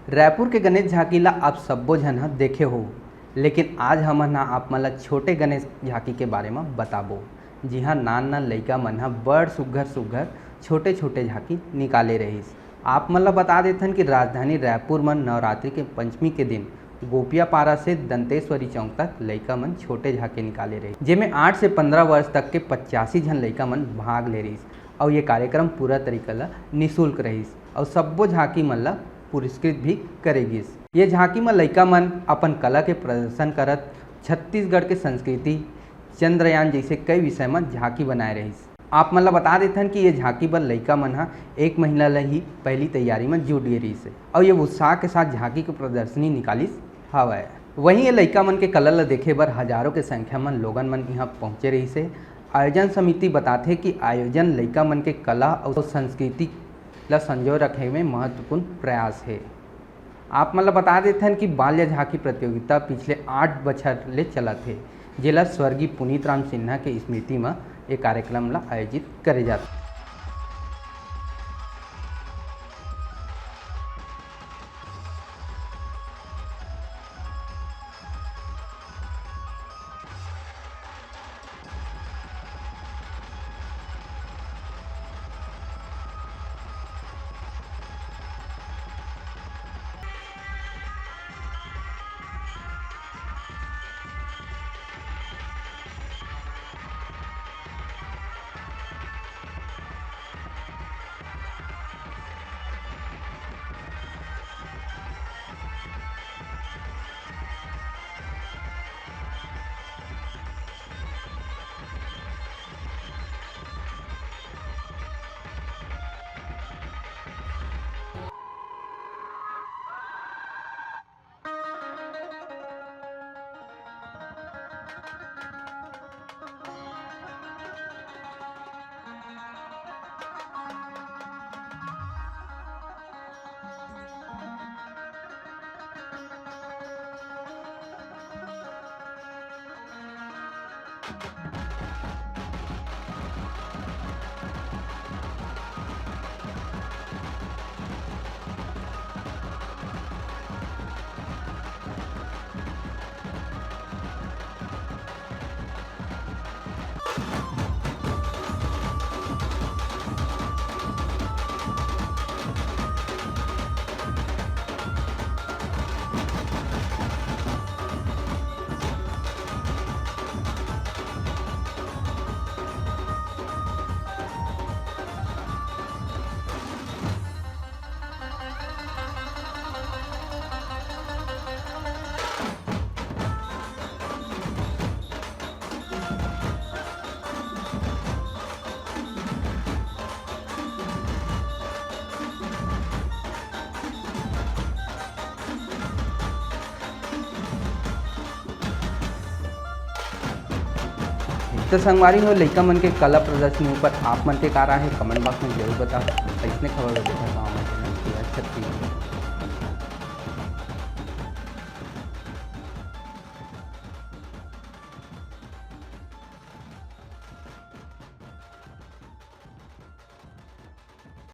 रायपुर के गणेश झांकी ला आप सब्बो झन ह देखे हो, लेकिन आज हमन ह आप मन ला छोटे गणेश झांकी के बारे में बताबो। जी हाँ, नान नान लइका मन ह बड़ सुग्घर सुग्घर छोटे छोटे झांकी निकाले रहिस। आप मन ला बता देथन कि राजधानी रायपुर में नवरात्रि के पंचमी के दिन गोपिया पारा से दंतेश्वरी चौक तक लइका मन छोटे झांकी निकाले रही, जेमे 8 से 15 वर्ष तक के 85 झन लइका मन भाग ले रहिस। और ये कार्यक्रम पूरा तरीका ला निःशुल्क रहिस और सब्बो झांकी मन ला पुरस्कृत भी करेगिस। ये झांकी में लइका मन अपन कला के प्रदर्शन करत छत्तीसगढ़ के संस्कृति, चंद्रयान जैसे कई विषय में झांकी बनाए रहिस। आप मन ला बता देथन कि ये झांकी बर लइका मन ह 1 महीना ला ही पहली तैयारी में जुट गे रहिस और ये उत्साह के साथ झांकी के प्रदर्शनी निकालिस हवय। वहीं ये लइका मन के कला ला देखे बर हजारों के संख्या में लोगन मन यहाँ पहुँचे रहिस। आयोजन समिति बताथे कि आयोजन लइका मन के कला और संस्कृति ला संजोए रखे में महत्वपूर्ण प्रयास है। आप मन ला बता देथन कि बाल्य झांकी प्रतियोगिता पिछले 8 बछर ले चलत है, जेला स्वर्गीय पुनीत राम सिन्हा के स्मृति में ये कार्यक्रम ला आयोजित करे जाथे। तो संगवारी हो लइका मन के कला प्रदर्शनी ऊपर आप मन के का राय है कमेंट बॉक्स में जरूर बताओ। ऐसने खबर देखा